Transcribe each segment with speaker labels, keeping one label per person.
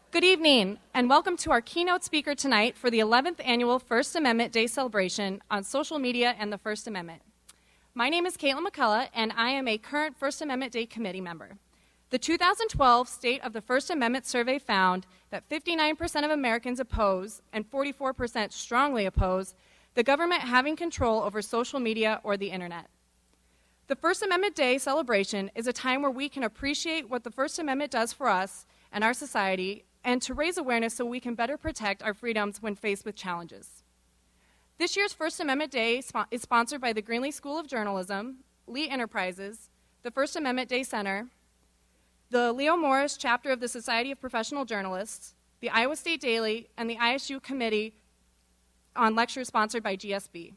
Speaker 1: Good evening, and welcome to our keynote speaker tonight for the 11th Annual First Amendment Day celebration on social media and the First Amendment. My name is Caitlin McCullough, and I am a current First Amendment Day committee member. The 2012 State of the First Amendment survey found that 59% of Americans oppose and 44% strongly oppose the government having control over social media or the internet. The First Amendment Day celebration is a time where we can appreciate what the First Amendment does for us and our society, and to raise awareness so we can better protect our freedoms when faced with challenges. This year's First Amendment Day is sponsored by the Greenlee School of Journalism, Lee Enterprises, the First Amendment Day Center, the Leo Morris chapter of the Society of Professional Journalists, the Iowa State Daily, and the ISU Committee on Lectures sponsored by GSB.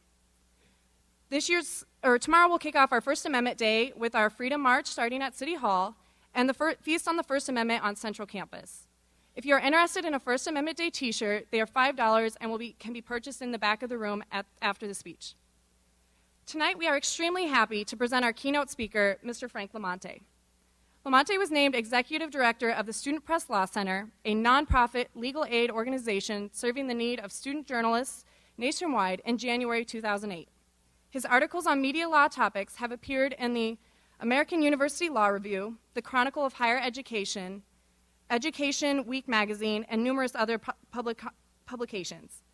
Speaker 1: Tomorrow we'll kick off our First Amendment Day with our Freedom March starting at City Hall and the Feast on the First Amendment on Central Campus. If you're interested in a First Amendment Day t-shirt, they are $5 and can be purchased in the back of the room after the speech. Tonight, we are extremely happy to present our keynote speaker, Mr. Frank Lamonte. Lamonte was named Executive Director of the Student Press Law Center, a nonprofit legal aid organization serving the need of student journalists nationwide in January 2008. His articles on media law topics have appeared in the American University Law Review, the Chronicle of Higher Education, Education Week magazine, and numerous other publications.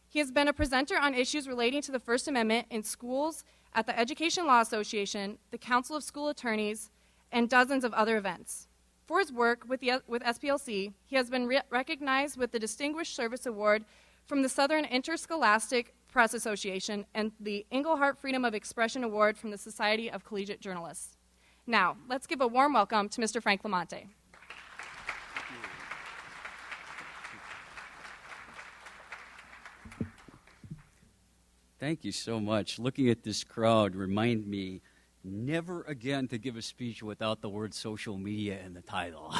Speaker 1: He has been a presenter on issues relating to the First Amendment in schools, at the Education Law Association, the Council of School Attorneys, and dozens of other events. For his work with SPLC, he has been recognized with the Distinguished Service Award from the Southern Interscholastic Press Association and the Engelhardt Freedom of Expression Award from the Society of Collegiate Journalists. Now, let's give a warm welcome to Mr. Frank Lamonte.
Speaker 2: Thank you so much. Looking at this crowd remind me never again to give a speech without the word social media in the title.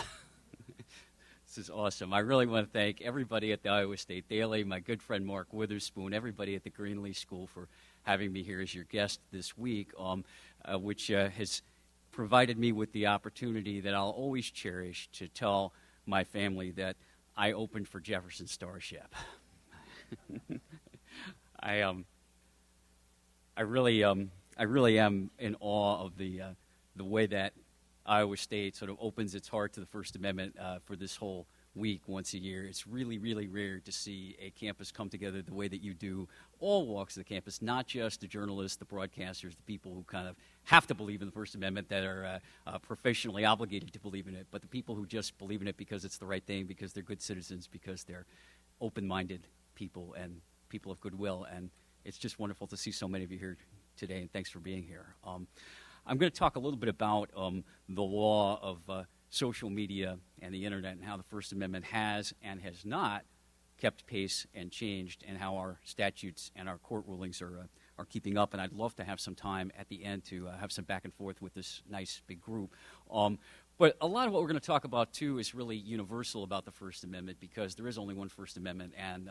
Speaker 2: This is awesome. I really want to thank everybody at the Iowa State Daily, my good friend Mark Witherspoon, everybody at the Greenlee School for having me here as your guest this week, which has provided me with the opportunity that I'll always cherish to tell my family that I opened for Jefferson Starship. I really am in awe of the way that Iowa State sort of opens its heart to the First Amendment for this whole week once a year. It's really, really rare to see a campus come together the way that you do, all walks of the campus, not just the journalists, the broadcasters, the people who kind of have to believe in the First Amendment that are professionally obligated to believe in it, but the people who just believe in it because it's the right thing, because they're good citizens, because they're open-minded people and people of goodwill. And it's just wonderful to see so many of you here today, and thanks for being here. I'm going to talk a little bit about the law of social media and the internet and how the First Amendment has and has not kept pace and changed, and how our statutes and our court rulings are keeping up. And I'd love to have some time at the end to have some back and forth with this nice big group. But a lot of what we're going to talk about, too, is really universal about the First Amendment, because there is only one First Amendment, and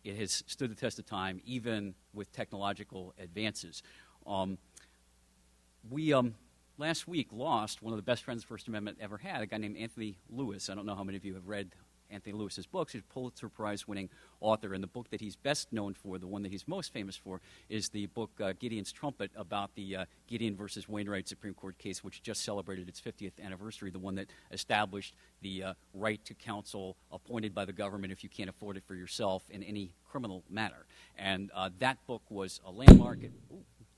Speaker 2: it has stood the test of time, even with technological advances. We last week lost one of the best friends the First Amendment ever had, a guy named Anthony Lewis. I don't know how many of you have read Anthony Lewis's books. He's a Pulitzer Prize-winning author, and the book that he's best known for, the one that he's most famous for, is the book Gideon's Trumpet, about the Gideon versus Wainwright Supreme Court case, which just celebrated its 50th anniversary, the one that established the right to counsel appointed by the government if you can't afford it for yourself in any criminal matter. And that book was a landmark.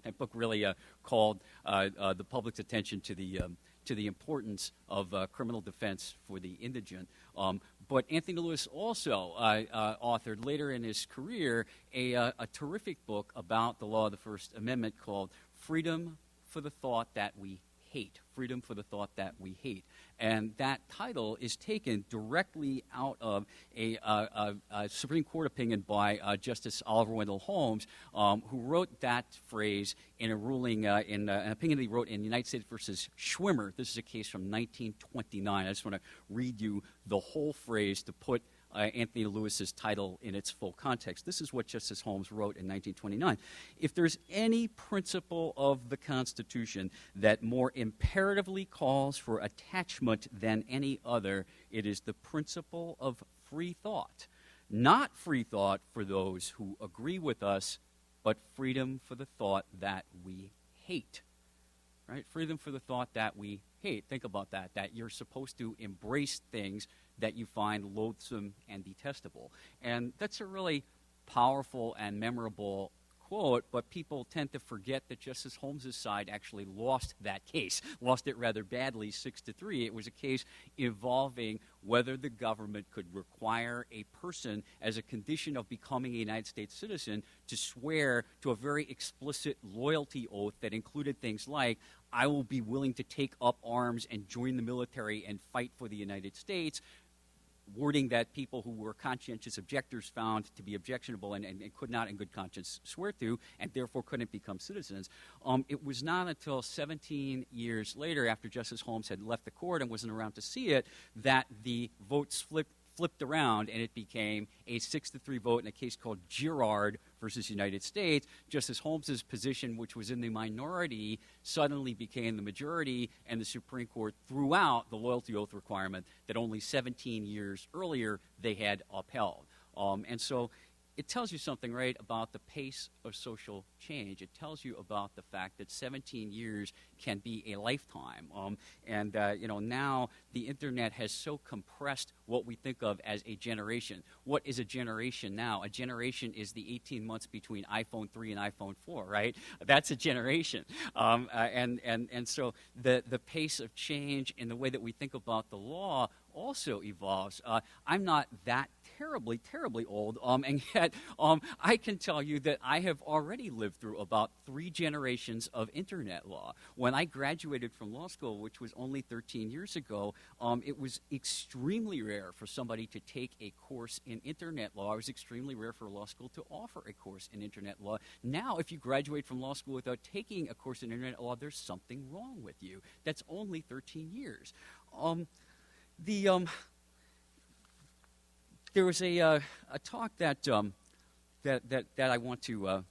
Speaker 2: That book really called the public's attention to the importance of criminal defense for the indigent. But Anthony Lewis also authored later in his career a terrific book about the law of the First Amendment called Freedom for the Thought That We Hate. Freedom for the Thought That We Hate. And that title is taken directly out of a Supreme Court opinion by Justice Oliver Wendell Holmes, who wrote that phrase in a ruling, in an opinion that he wrote in United States versus Schwimmer. This is a case from 1929. I just want to read you the whole phrase to put Anthony Lewis's title in its full context. This is what Justice Holmes wrote in 1929. If there's any principle of the Constitution that more imperatively calls for attachment than any other, it is the principle of free thought. Not free thought for those who agree with us, but freedom for the thought that we hate. Right? Freedom for the thought that we hate. Think about that you're supposed to embrace things that you find loathsome and detestable. And that's a really powerful and memorable quote, but people tend to forget that Justice Holmes's side actually lost that case, lost it rather badly, 6-3. It was a case involving whether the government could require a person, as a condition of becoming a United States citizen, to swear to a very explicit loyalty oath that included things like, I will be willing to take up arms and join the military and fight for the United States, wording that people who were conscientious objectors found to be objectionable and could not in good conscience swear to, and therefore couldn't become citizens. It was not until 17 years later, after Justice Holmes had left the court and wasn't around to see it, that the votes flipped around and it became a 6-3 vote in a case called Girard versus United States. Justice Holmes's position, which was in the minority, suddenly became the majority, and the Supreme Court threw out the loyalty oath requirement that only 17 years earlier they had upheld. And so it tells you something, right, about the pace of social change. It tells you about the fact that 17 years can be a lifetime. Now the Internet has so compressed what we think of as a generation. What is a generation now? A generation is the 18 months between iPhone 3 and iPhone 4, right? That's a generation. And so the pace of change in the way that we think about the law also evolves. I'm not that terribly old, and yet I can tell you that I have already lived through about 3 generations of Internet law. When I graduated from law school, which was only 13 years ago, it was extremely rare for somebody to take a course in Internet law. It was extremely rare for a law school to offer a course in Internet law. Now, if you graduate from law school without taking a course in Internet law, there's something wrong with you. That's only 13 years. There was a talk that I want to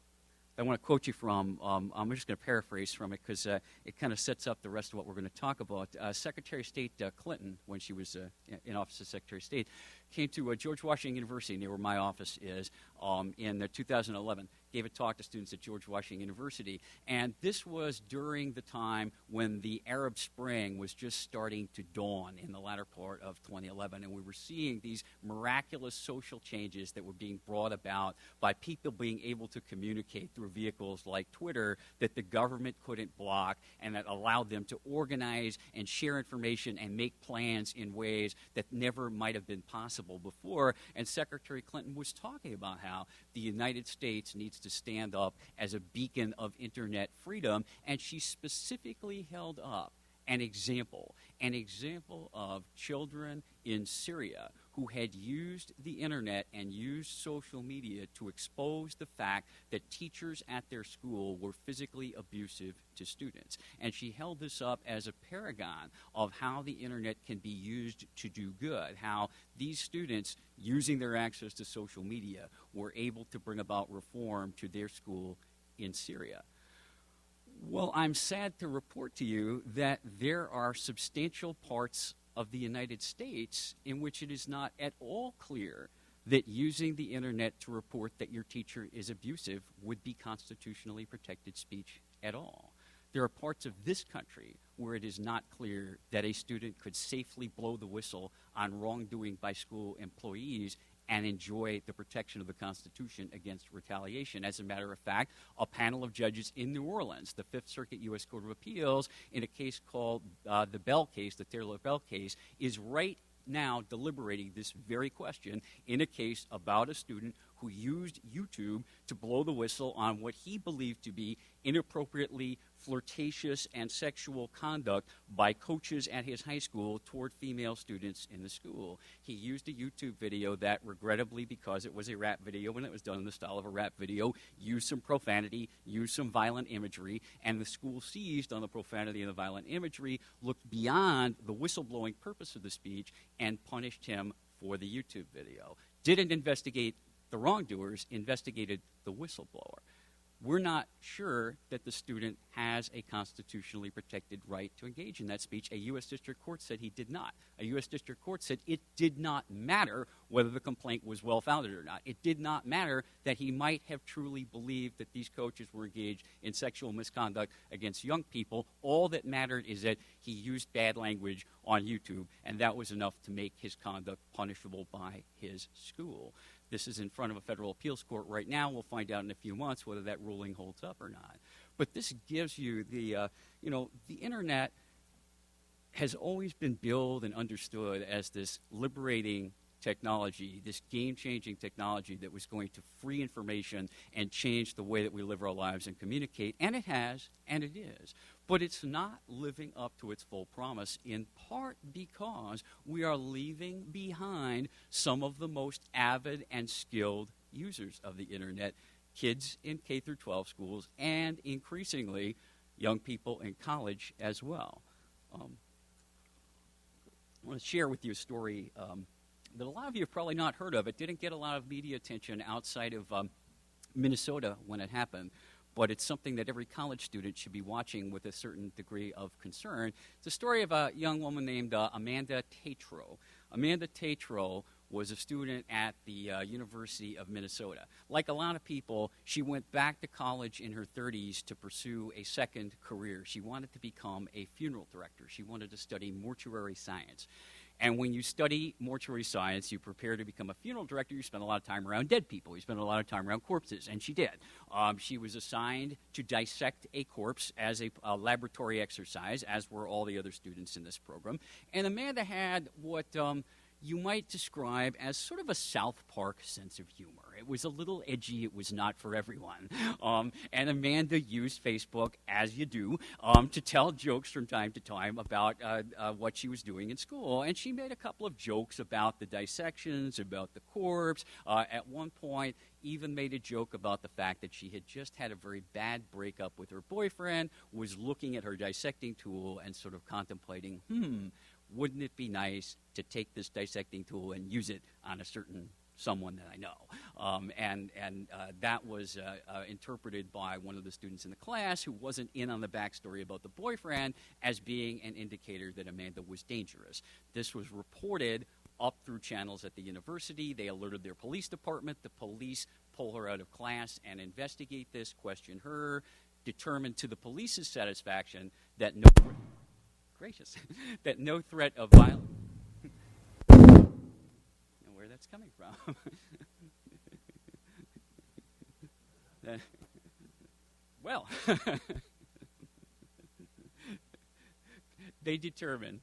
Speaker 2: quote you from. I'm just going to paraphrase from it because it kind of sets up the rest of what we're going to talk about. Secretary of State Clinton, when she was in office as Secretary of State, came to George Washington University, near where my office is, in 2011. Gave a talk to students at George Washington University. And this was during the time when the Arab Spring was just starting to dawn in the latter part of 2011. And we were seeing these miraculous social changes that were being brought about by people being able to communicate through vehicles like Twitter that the government couldn't block, and that allowed them to organize and share information and make plans in ways that never might have been possible before. And Secretary Clinton was talking about how the United States needs to stand up as a beacon of Internet freedom, and she specifically held up an example of children in Syria who had used the Internet and used social media to expose the fact that teachers at their school were physically abusive to students. And she held this up as a paragon of how the Internet can be used to do good, how these students, using their access to social media, were able to bring about reform to their school in Syria. Well, I'm sad to report to you that there are substantial parts of the United States in which it is not at all clear that using the Internet to report that your teacher is abusive would be constitutionally protected speech at all. There are parts of this country where it is not clear that a student could safely blow the whistle on wrongdoing by school employees and enjoy the protection of the Constitution against retaliation. As a matter of fact, a panel of judges in New Orleans, the Fifth Circuit U.S. Court of Appeals, in a case called the Bell case, the Taylor Bell case, is right now deliberating this very question in a case about a student who used YouTube to blow the whistle on what he believed to be inappropriately flirtatious and sexual conduct by coaches at his high school toward female students in the school. He used a YouTube video that, regrettably, because it was a rap video and it was done in the style of a rap video, used some profanity, used some violent imagery, and the school seized on the profanity and the violent imagery, looked beyond the whistleblowing purpose of the speech, and punished him for the YouTube video. Didn't investigate the wrongdoers, investigated the whistleblower. We're not sure that the student has a constitutionally protected right to engage in that speech. A U.S. District Court said he did not. A U.S. District Court said it did not matter whether the complaint was well-founded or not. It did not matter that he might have truly believed that these coaches were engaged in sexual misconduct against young people. All that mattered is that he used bad language on YouTube, and that was enough to make his conduct punishable by his school. This is in front of a federal appeals court right now. We'll find out in a few months whether that ruling holds up or not. But this gives you the internet has always been billed and understood as this liberating technology, this game-changing technology that was going to free information and change the way that we live our lives and communicate. And it has, and it is. But it's not living up to its full promise, in part because we are leaving behind some of the most avid and skilled users of the internet, kids in K through 12 schools, and increasingly young people in college as well. I want to share with you a story that a lot of you have probably not heard of. It didn't get a lot of media attention outside of Minnesota when it happened, but it's something that every college student should be watching with a certain degree of concern. It's a story of a young woman named Amanda Tatro. Amanda Tatro was a student at the University of Minnesota. Like a lot of people, she went back to college in her 30s to pursue a second career. She wanted to become a funeral director. She wanted to study mortuary science. And when you study mortuary science, you prepare to become a funeral director, you spend a lot of time around dead people. You spend a lot of time around corpses, and she did. She was assigned to dissect a corpse as a laboratory exercise, as were all the other students in this program. And Amanda had what you might describe as sort of a South Park sense of humor. It was a little edgy. It was not for everyone. And Amanda used Facebook, as you do, to tell jokes from time to time about what she was doing in school. And she made a couple of jokes about the dissections, about the corpse. At one point, even made a joke about the fact that she had just had a very bad breakup with her boyfriend, was looking at her dissecting tool and sort of contemplating, wouldn't it be nice to take this dissecting tool and use it on a certain someone that I know? And that was interpreted by one of the students in the class who wasn't in on the backstory about the boyfriend as being an indicator that Amanda was dangerous. This was reported up through channels at the university. They alerted their police department. The police pull her out of class and investigate this, question her, determined to the police's satisfaction that that no threat of violence. And where that's coming from. Well, they determined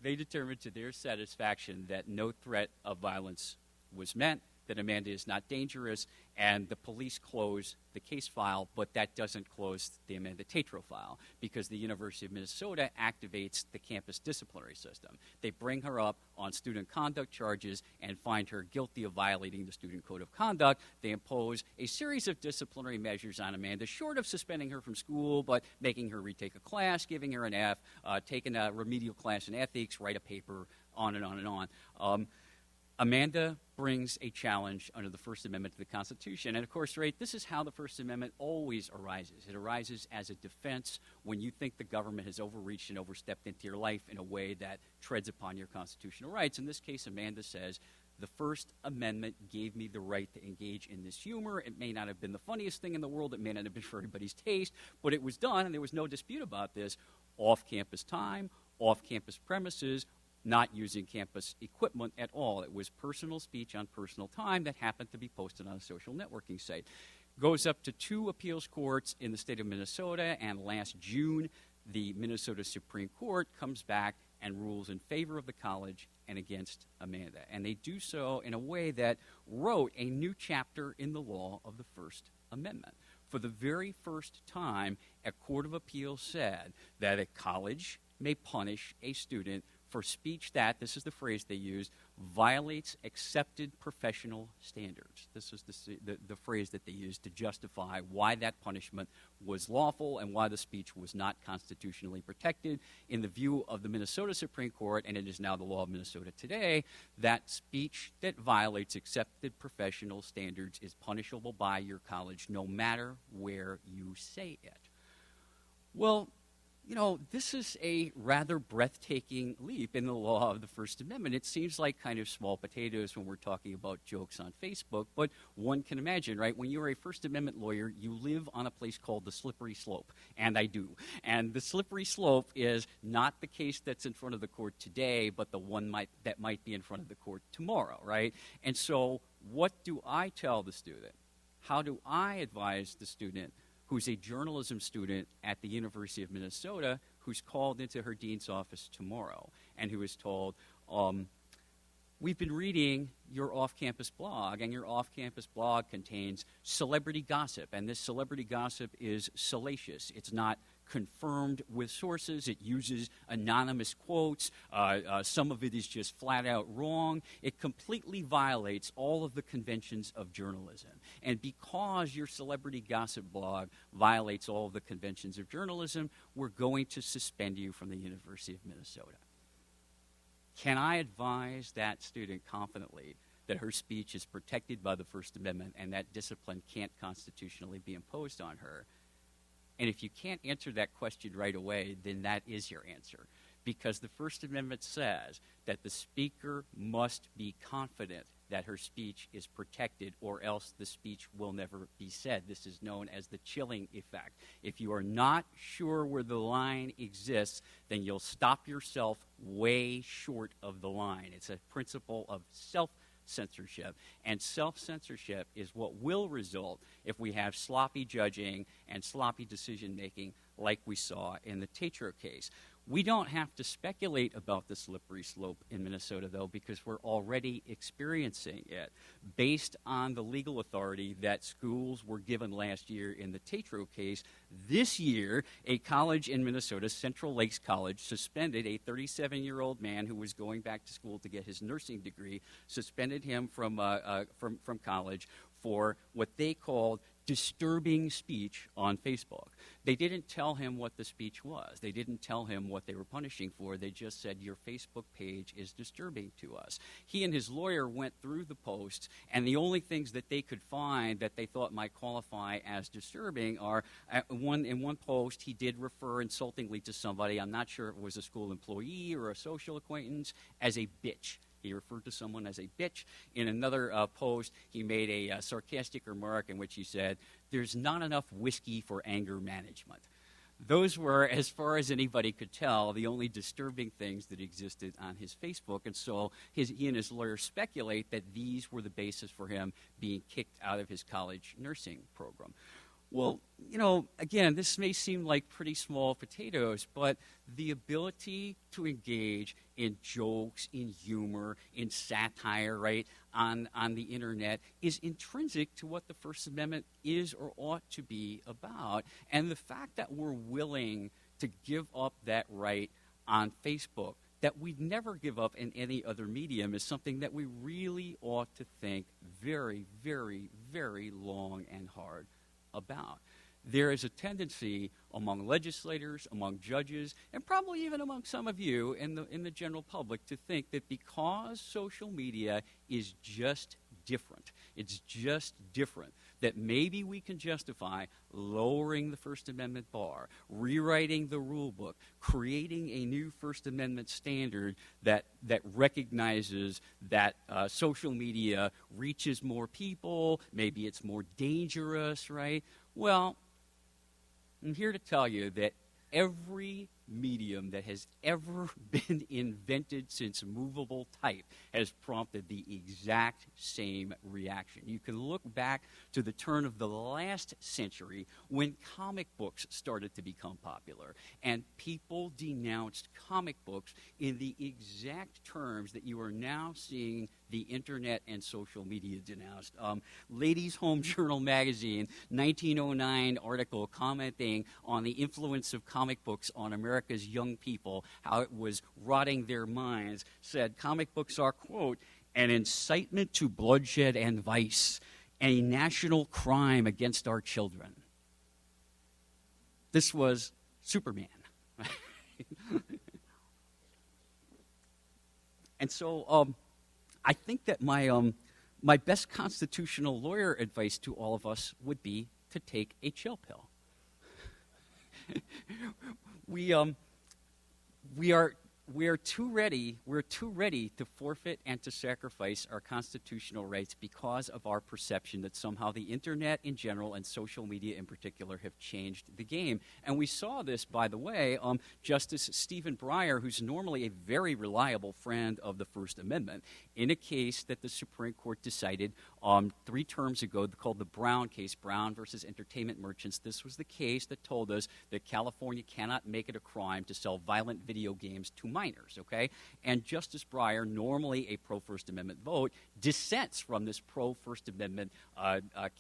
Speaker 2: to their satisfaction that no threat of violence was meant, that Amanda is not dangerous, and the police close the case file, but that doesn't close the Amanda Tatro file because the University of Minnesota activates the campus disciplinary system. They bring her up on student conduct charges and find her guilty of violating the student code of conduct. They impose a series of disciplinary measures on Amanda, short of suspending her from school, but making her retake a class, giving her an F, taking a remedial class in ethics, write a paper, on and on and on. Amanda brings a challenge under the First Amendment to the Constitution. And, of course, right, this is how the First Amendment always arises. It arises as a defense when you think the government has overreached and overstepped into your life in a way that treads upon your constitutional rights. In this case, Amanda says, the First Amendment gave me the right to engage in this humor. It may not have been the funniest thing in the world. It may not have been for everybody's taste. But it was done, and there was no dispute about this, off-campus time, off-campus premises, not using campus equipment at all. It was personal speech on personal time that happened to be posted on a social networking site. Goes up to 2 appeals courts in the state of Minnesota, and last June, the Minnesota Supreme Court comes back and rules in favor of the college and against Amanda. And they do so in a way that wrote a new chapter in the law of the First Amendment. For the very first time, a court of appeals said that a college may punish a student for speech that, this is the phrase they used, violates accepted professional standards. This is the phrase that they used to justify why that punishment was lawful and why the speech was not constitutionally protected. In the view of the Minnesota Supreme Court, and it is now the law of Minnesota today, that speech that violates accepted professional standards is punishable by your college no matter where you say it. Well, you know, this is a rather breathtaking leap in the law of the First Amendment. It seems like kind of small potatoes when we're talking about jokes on Facebook, but one can imagine, right? When you're a First Amendment lawyer, you live on a place called the slippery slope, and I do. And the slippery slope is not the case that's in front of the court today, but the one that might be in front of the court tomorrow, right? And so what do I tell the student? How do I advise the student who's a journalism student at the University of Minnesota who's called into her dean's office tomorrow and who is told, we've been reading your off-campus blog, and your off-campus blog contains celebrity gossip, and this celebrity gossip is salacious. It's not confirmed with sources. It uses anonymous quotes. Some of it is just flat out wrong. It completely violates all of the conventions of journalism. And because your celebrity gossip blog violates all of the conventions of journalism, we're going to suspend you from the University of Minnesota. Can I advise that student confidently that her speech is protected by the First Amendment and that discipline can't constitutionally be imposed on her? And if you can't answer that question right away, then that is your answer. Because the First Amendment says that the speaker must be confident that her speech is protected, or else the speech will never be said. This is known as the chilling effect. If you are not sure where the line exists, then you'll stop yourself way short of the line. It's a principle of self-censorship, and self-censorship is what will result if we have sloppy judging and sloppy decision-making like we saw in the Tatro case. We don't have to speculate about the slippery slope in Minnesota, though, because we're already experiencing it. Based on the legal authority that schools were given last year in the Tatro case, this year, a college in Minnesota, Central Lakes College, suspended a 37-year-old man who was going back to school to get his nursing degree, suspended him from college for what they called disturbing speech on Facebook. They didn't tell him what the speech was. They didn't tell him what they were punishing for. They just said, your Facebook page is disturbing to us. He and his lawyer went through the posts, and the only things that they could find that they thought might qualify as disturbing are, in one post, he did refer insultingly to somebody, I'm not sure if it was a school employee or a social acquaintance, as a bitch. He referred to someone as a bitch. In another post, he made a sarcastic remark in which he said, there's not enough whiskey for anger management. Those were, as far as anybody could tell, the only disturbing things that existed on his Facebook. And so he and his lawyer speculate that these were the basis for him being kicked out of his college nursing program. Well, you know, again, this may seem like pretty small potatoes, but the ability to engage in jokes, in humor, in satire, right, on the internet is intrinsic to what the First Amendment is or ought to be about. And the fact that we're willing to give up that right on Facebook, that we'd never give up in any other medium, is something that we really ought to think very, very, very long and hard about. There is a tendency among legislators, among judges, and probably even among some of you in the general public to think that because social media is just different, it's just different, that maybe we can justify lowering the First Amendment bar, rewriting the rule book, creating a new First Amendment standard that recognizes that social media reaches more people, maybe it's more dangerous, right? Well, I'm here to tell you that every medium that has ever been invented since movable type has prompted the exact same reaction. You can look back to the turn of the last century when comic books started to become popular, and people denounced comic books in the exact terms that you are now seeing the internet and social media denounced. Ladies' Home Journal magazine, 1909 article commenting on the influence of comic books on America's young people, how it was rotting their minds, said comic books are, quote, an incitement to bloodshed and vice, a national crime against our children. This was Superman. And so I think that my best constitutional lawyer advice to all of us would be to take a chill pill. We are too ready to forfeit and to sacrifice our constitutional rights because of our perception that somehow the internet in general and social media in particular have changed the game. And we saw this, by the way, Justice Stephen Breyer, who's normally a very reliable friend of the First Amendment, in a case that the Supreme Court decided 3 terms ago called the Brown case, Brown versus Entertainment Merchants. This was the case that told us that California cannot make it a crime to sell violent video games to minors, okay? And Justice Breyer, normally a pro-First Amendment vote, dissents from this pro-First Amendment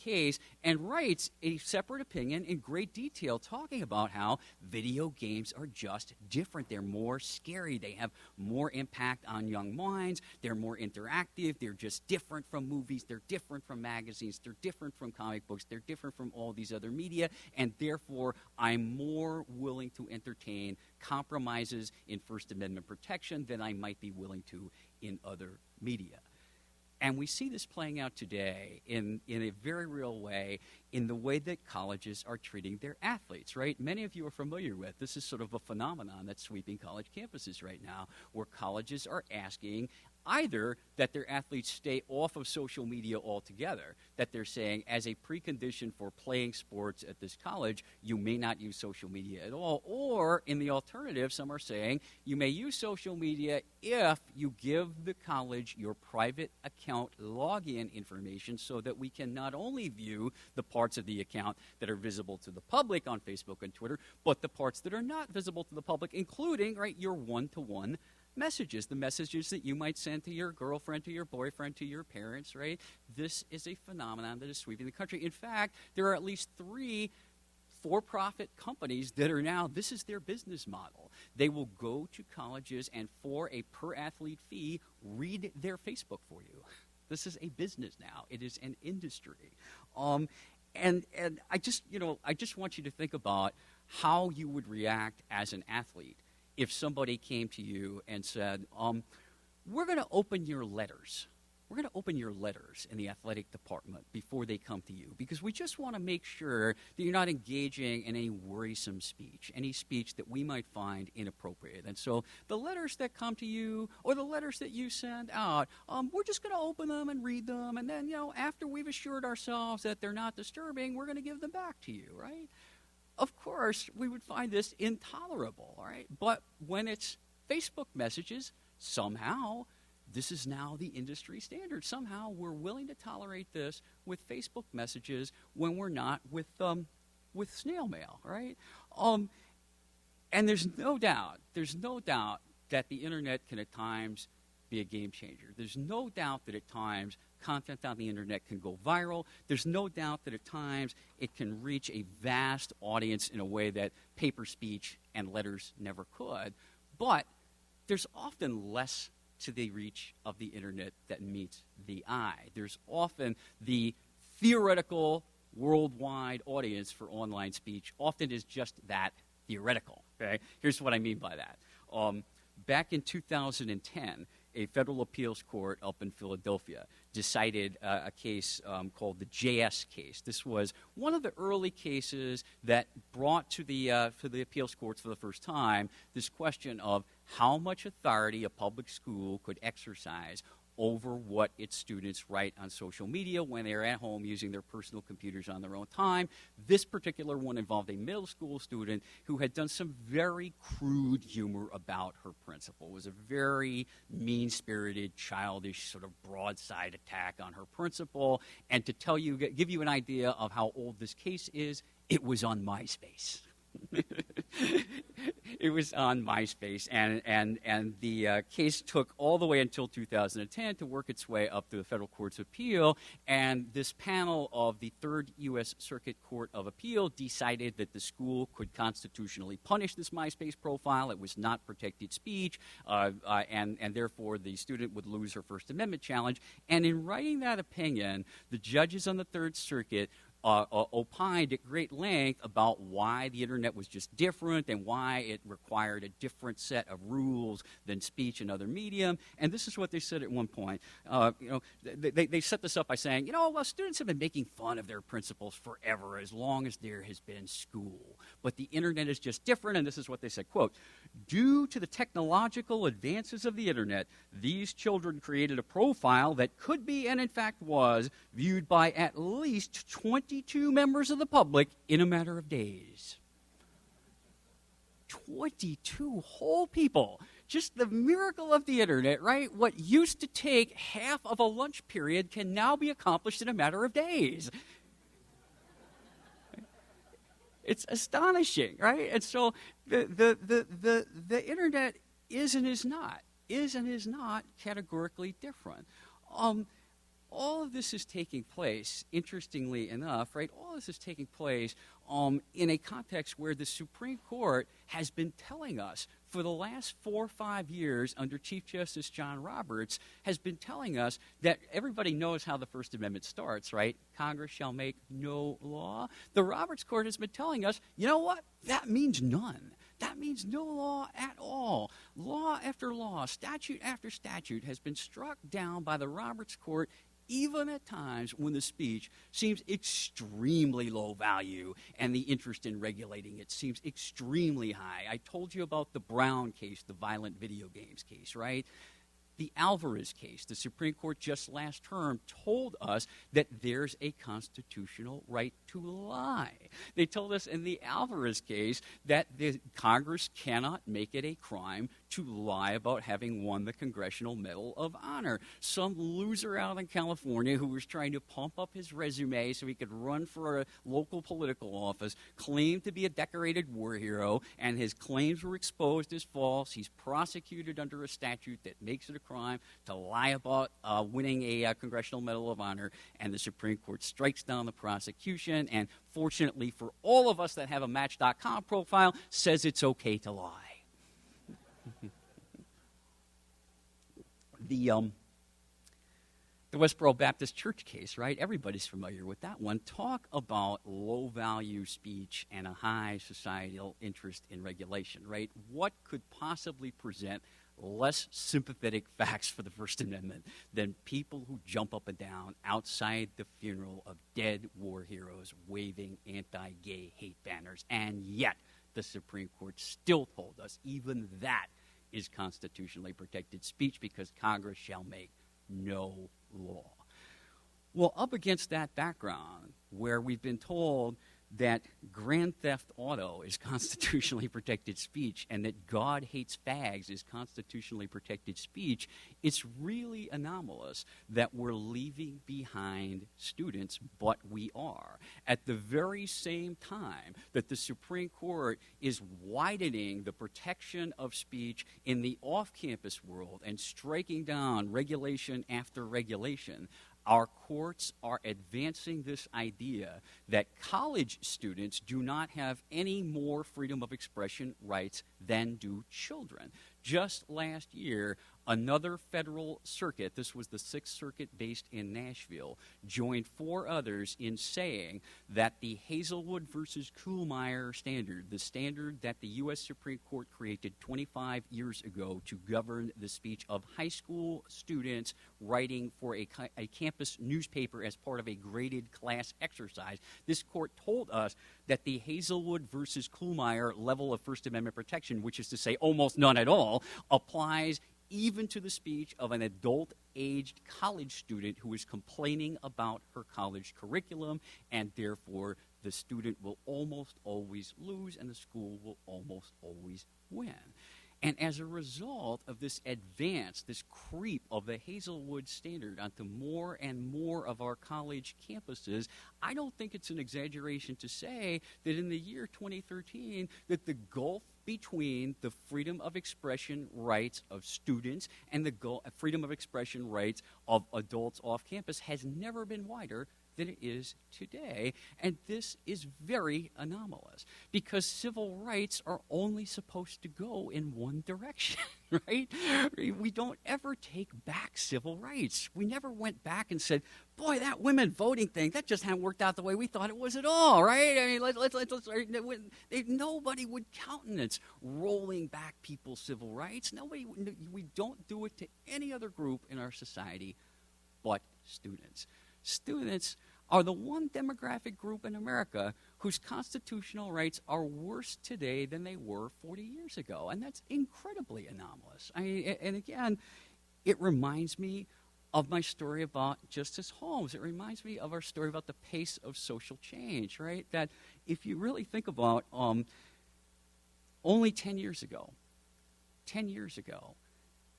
Speaker 2: case and writes a separate opinion in great detail talking about how video games are just different. They're more scary. They have more impact on young minds. They're more interactive. They're just different from movies. They're different from magazines. They're different from comic books. They're different from all these other media, and therefore I'm more willing to entertain compromises in First Amendment protection than I might be willing to in other media. And we see this playing out today in a very real way in the way that colleges are treating their athletes, right? Many of you are familiar with this is sort of a phenomenon that's sweeping college campuses right now, where colleges are asking either that their athletes stay off of social media altogether, that they're saying as a precondition for playing sports at this college, you may not use social media at all, or in the alternative, some are saying you may use social media if you give the college your private account login information so that we can not only view the parts of the account that are visible to the public on Facebook and Twitter, but the parts that are not visible to the public, including, right, your one-to-one messages, the messages that you might send to your girlfriend, to your boyfriend, to your parents, right? This is a phenomenon that is sweeping the country. In fact, there are at least 3 for-profit companies that are now, this is their business model. They will go to colleges and for a per-athlete fee, read their Facebook for you. This is a business now. It is an industry. And I just want you to think about how you would react as an athlete if somebody came to you and said, we're going to open your letters. We're going to open your letters in the athletic department before they come to you because we just want to make sure that you're not engaging in any worrisome speech, any speech that we might find inappropriate. And so the letters that come to you or the letters that you send out, we're just going to open them and read them. And then, after we've assured ourselves that they're not disturbing, we're going to give them back to you, right? Of course, we would find this intolerable, all right? But when it's Facebook messages, somehow this is now the industry standard. Somehow we're willing to tolerate this with Facebook messages when we're not with snail mail, right? And there's no doubt that the internet can at times be a game changer. There's no doubt that at times content on the internet can go viral. There's no doubt that at times it can reach a vast audience in a way that paper speech and letters never could. But there's often less to the reach of the internet that meets the eye. There's often the theoretical worldwide audience for online speech often is just that, theoretical. Okay? Here's what I mean by that. Back in 2010, a federal appeals court up in Philadelphia decided a case called the JS case. This was one of the early cases that brought to the appeals courts for the first time this question of how much authority a public school could exercise over what its students write on social media when they're at home using their personal computers on their own time. This particular one involved a middle school student who had done some very crude humor about her principal. It was a very mean-spirited, childish, sort of broadside attack on her principal. And to give you an idea of how old this case is, it was on MySpace. It was on MySpace, and the case took all the way until 2010 to work its way up to the Federal Courts of Appeal, and this panel of the Third U.S. Circuit Court of Appeal decided that the school could constitutionally punish this MySpace profile. It was not protected speech, and therefore the student would lose her First Amendment challenge. And in writing that opinion, the judges on the Third Circuit opined at great length about why the internet was just different and why it required a different set of rules than speech and other medium. And this is what they said at one point. They set this up by saying, well, students have been making fun of their principals forever, as long as there has been school. But the internet is just different, and this is what they said, quote, "Due to the technological advances of the internet, these children created a profile that could be, and in fact was, viewed by at least 22 members of the public in a matter of days." 22 whole people. Just the miracle of the internet, right? What used to take half of a lunch period can now be accomplished in a matter of days. It's astonishing, right? And so the internet is and is not categorically different. All of this is taking place, interestingly enough, right? All this is taking place in a context where the Supreme Court has been telling us for the last 4 or 5 years under Chief Justice John Roberts, has been telling us that everybody knows how the First Amendment starts, right? Congress shall make no law. The Roberts Court has been telling us, you know what? That means none. That means no law at all. Law after law, statute after statute has been struck down by the Roberts Court, even at times when the speech seems extremely low value and the interest in regulating it seems extremely high. I told you about the Brown case, the violent video games case, right? The Alvarez case, the Supreme Court just last term told us that there's a constitutional right to lie. They told us in the Alvarez case that the Congress cannot make it a crime to lie about having won the Congressional Medal of Honor. Some loser out in California who was trying to pump up his resume so he could run for a local political office claimed to be a decorated war hero, and his claims were exposed as false. He's prosecuted under a statute that makes it a crime to lie about winning a Congressional Medal of Honor, and the Supreme Court strikes down the prosecution, and fortunately for all of us that have a Match.com profile, says it's okay to lie. The Westboro Baptist Church case, right? Everybody's familiar with that one. Talk about low-value speech and a high societal interest in regulation, right? What could possibly present less sympathetic facts for the First Amendment than people who jump up and down outside the funeral of dead war heroes waving anti-gay hate banners? And yet, the Supreme Court still told us even that is constitutionally protected speech because Congress shall make no law. Well, up against that background, where we've been told that Grand Theft Auto is constitutionally protected speech and that God hates fags is constitutionally protected speech, it's really anomalous that we're leaving behind students, but we are. At the very same time that the Supreme Court is widening the protection of speech in the off-campus world and striking down regulation after regulation, our courts are advancing this idea that college students do not have any more freedom of expression rights than do children. Just last year, another federal circuit, this was the Sixth Circuit based in Nashville, joined 4 others in saying that the Hazelwood versus Kuhlmeyer standard, the standard that the U.S. Supreme Court created 25 years ago to govern the speech of high school students writing for a campus newspaper as part of a graded class exercise, this court told us that the Hazelwood versus Kuhlmeyer level of First Amendment protection, which is to say almost none at all, applies even to the speech of an adult-aged college student who is complaining about her college curriculum, and therefore the student will almost always lose and the school will almost always win. And as a result of this advance, this creep of the Hazelwood standard onto more and more of our college campuses, I don't think it's an exaggeration to say that in the year 2013, that the gulf between the freedom of expression rights of students and the freedom of expression rights of adults off campus has never been wider than it is today. And this is very anomalous because civil rights are only supposed to go in one direction, right? We don't ever take back civil rights. We never went back and said, boy, that women voting thing, that just hadn't worked out the way we thought it was at all, right? I mean, nobody would countenance rolling back people's civil rights. We don't do it to any other group in our society but students. Students are the one demographic group in America whose constitutional rights are worse today than they were 40 years ago, and that's incredibly anomalous. I mean, and again, it reminds me of my story about Justice Holmes. It reminds me of our story about the pace of social change, right? That if you really think about only 10 years ago,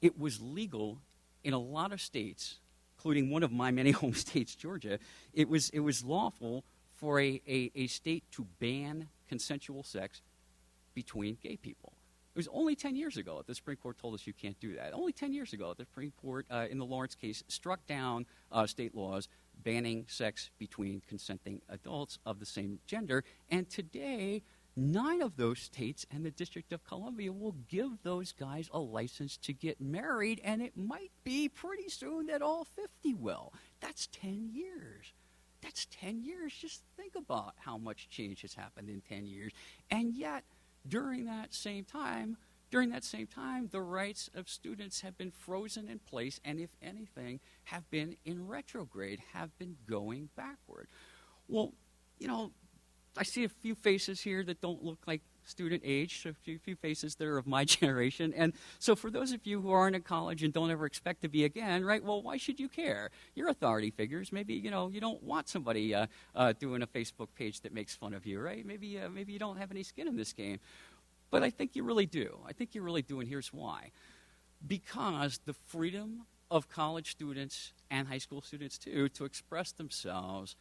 Speaker 2: it was legal in a lot of states, including one of my many home states, Georgia. It was lawful for a state to ban consensual sex between gay people. It was only 10 years ago that the Supreme Court told us you can't do that. Only 10 years ago, the Supreme Court, in the Lawrence case, struck down state laws banning sex between consenting adults of the same gender. And today, 9 of those states and the District of Columbia will give those guys a license to get married, and it might be pretty soon that all 50 will. That's 10 years. That's 10 years. Just think about how much change has happened in 10 years. And yet, during that same time, the rights of students have been frozen in place, and if anything, have been in retrograde, have been going backward. Well, you know, I see a few faces here that don't look like student age, so a few faces that are of my generation. And so for those of you who aren't in college and don't ever expect to be again, right, well, why should you care? You're authority figures. Maybe, you don't want somebody doing a Facebook page that makes fun of you, right? Maybe you don't have any skin in this game. But I think you really do. And here's why. Because the freedom of college students and high school students, too, to express themselves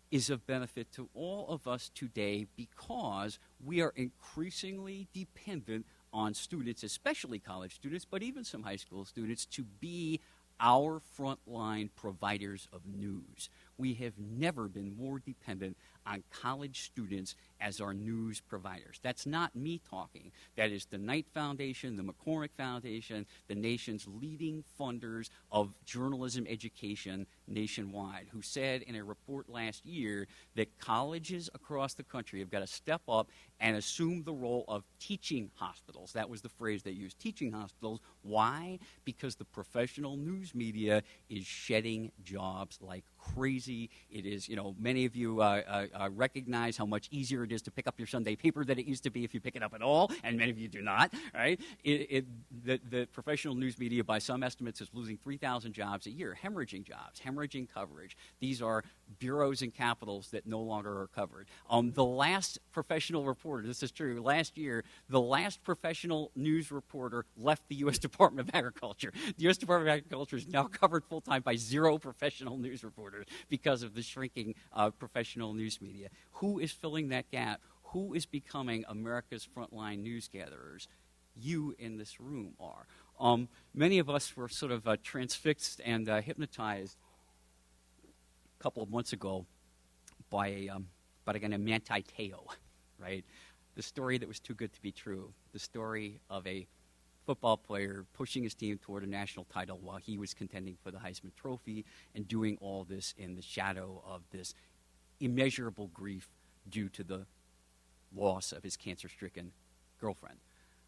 Speaker 2: is of benefit to all of us today because we are increasingly dependent on students, especially college students, but even some high school students, to be our frontline providers of news. We have never been more dependent on college students as our news providers. That's not me talking. That is the Knight Foundation, the McCormick Foundation, the nation's leading funders of journalism education nationwide, who said in a report last year that colleges across the country have got to step up and assume the role of teaching hospitals. That was the phrase they used, teaching hospitals. Why? Because the professional news media is shedding jobs like crazy. It is, many of you recognize how much easier it is to pick up your Sunday paper than it used to be if you pick it up at all, and many of you do not, right? The professional news media, by some estimates, is losing 3,000 jobs a year, hemorrhaging jobs, hemorrhaging coverage. These are bureaus and capitals that no longer are covered. The last professional reporter, this is true, last year, the last professional news reporter left the U.S. Department of Agriculture. The U.S. Department of Agriculture is now covered full-time by 0 professional news reporters because of the shrinking professional news media. Who is filling that gap? Who is becoming America's frontline news gatherers? You in this room are. Many of us were sort of transfixed and hypnotized a couple of months ago by a guy named Manti Te'o, right? The story that was too good to be true. The story of a football player pushing his team toward a national title while he was contending for the Heisman Trophy and doing all this in the shadow of this immeasurable grief due to the loss of his cancer-stricken girlfriend,